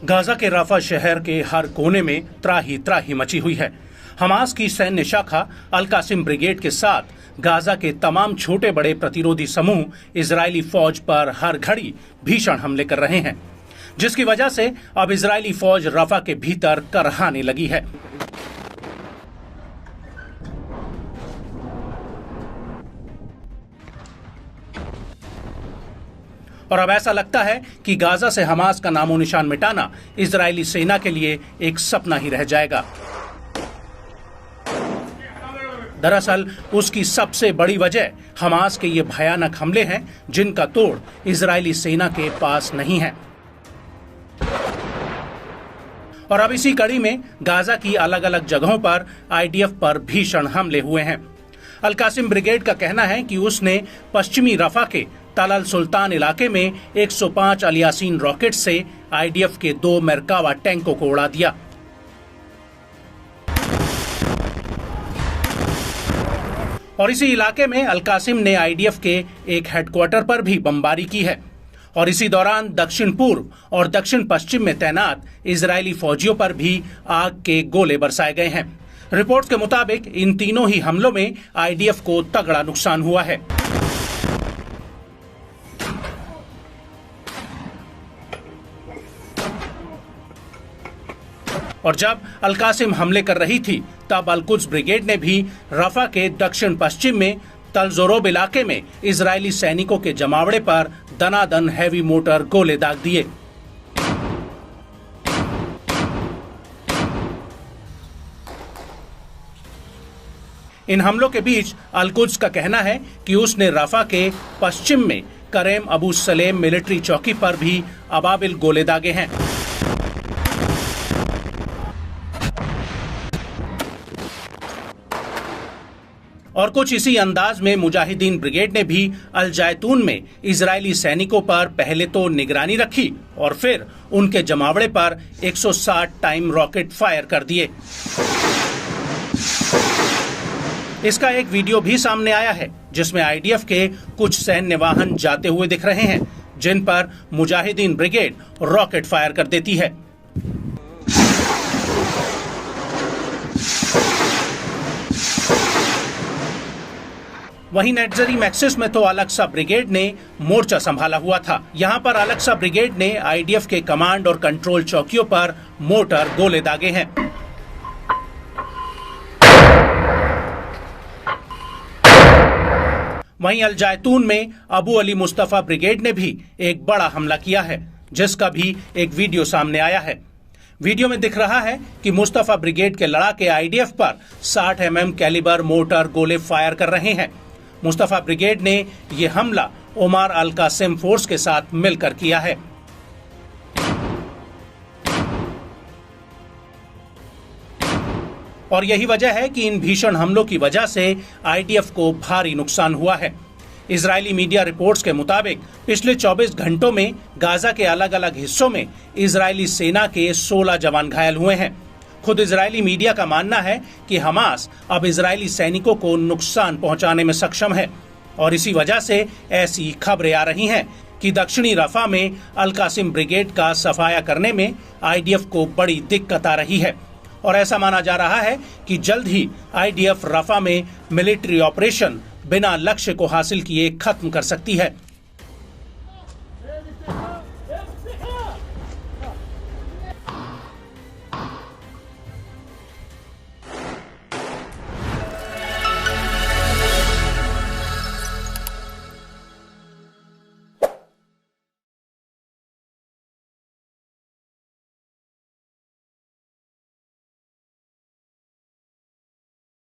Gaza के Rafa शहर के हर कोने में त्राही त्राही मची हुई है। हमास की सैन्य शाखा अल कासिम ब्रिगेड के साथ गाजा के तमाम छोटे बड़े प्रतिरोधी समूह इजरायली फौज पर हर घड़ी भीषण हमले कर रहे हैं, जिसकी वजह से अब इजरायली फौज रफा के भीतर करहाने लगी है। और अब ऐसा लगता है कि गाजा से हमास का नामो निशान मिटाना इजरायली सेना के लिए एक सपना ही रह जाएगा। दरअसल उसकी सबसे बड़ी वजह हमास के ये भयानक हमले हैं, जिनका तोड़ इजरायली सेना के पास नहीं है। और अब इसी कड़ी में गाजा की अलग अलग जगहों पर आईडीएफ पर भीषण हमले हुए हैं। अल कासिम ब्रिगेड का कहना है कि उसने पश्चिमी रफा के तल अल सुल्तान इलाके में 105 अल यासीन रॉकेट से आईडीएफ के 2 मेरकावा टैंकों को उड़ा दिया। और इसी इलाके में अल कासिम ने आईडीएफ के एक हेडक्वार्टर पर भी बमबारी की है। और इसी दौरान दक्षिण पूर्व और दक्षिण पश्चिम में तैनात इजरायली फौजियों पर भी आग के गोले बरसाए गए हैं। रिपोर्ट्स के मुताबिक इन तीनों ही हमलों में आईडीएफ को तगड़ा नुकसान हुआ है। और जब अल कासिम हमले कर रही थी, तब अल कुद्स ब्रिगेड ने भी रफा के दक्षिण पश्चिम में तल जोरोब इलाके में इजरायली सैनिकों के जमावड़े पर दनादन हैवी मोटर गोले दाग दिए। इन हमलों के बीच अल कुद्स का कहना है कि उसने रफा के पश्चिम में करेम अबू सलेम मिलिट्री चौकी पर भी अबाबिल गोले दागे हैं। और कुछ इसी अंदाज में मुजाहिदीन ब्रिगेड ने भी अल जैतून में इजरायली सैनिकों पर पहले तो निगरानी रखी और फिर उनके जमावड़े पर 160 टाइम रॉकेट फायर कर दिए। इसका एक वीडियो भी सामने आया है, जिसमें आईडीएफ के कुछ सैन्य वाहन जाते हुए दिख रहे हैं, जिन पर मुजाहिदीन ब्रिगेड रॉकेट फायर कर देती है। वहीं नेटजरी मैक्सिस में तो अल अक्सा ब्रिगेड ने मोर्चा संभाला हुआ था। यहां पर अल अक्सा ब्रिगेड ने आईडीएफ के कमांड और कंट्रोल चौकियों पर मोर्टार गोले दागे हैं। वहीं अल जैतून में अबू अली मुस्तफा ब्रिगेड ने भी एक बड़ा हमला किया है, जिसका भी एक वीडियो सामने आया है। वीडियो में दिख रहा है कि मुस्तफा ब्रिगेड के लड़ाके आईडीएफ पर 60 mm कैलिबर मोर्टार गोले फायर कर रहे हैं। मुस्तफा ब्रिगेड ने यह हमला ओमार अल कासिम फोर्स के साथ मिलकर किया है। और यही वजह है कि इन भीषण हमलों की वजह से आईडीएफ को भारी नुकसान हुआ है। इजरायली मीडिया रिपोर्ट्स के मुताबिक पिछले 24 घंटों में गाजा के अलग अलग हिस्सों में इजरायली सेना के 16 जवान घायल हुए हैं। खुद इजरायली मीडिया का मानना है कि हमास अब इजरायली सैनिकों को नुकसान पहुंचाने में सक्षम है। और इसी वजह से ऐसी खबरें आ रही हैं कि दक्षिणी रफा में अल कासिम ब्रिगेड का सफाया करने में आईडीएफ को बड़ी दिक्कत आ रही है। और ऐसा माना जा रहा है कि जल्द ही आईडीएफ रफा में मिलिट्री ऑपरेशन बिना लक्ष्य को हासिल किए खत्म कर सकती है।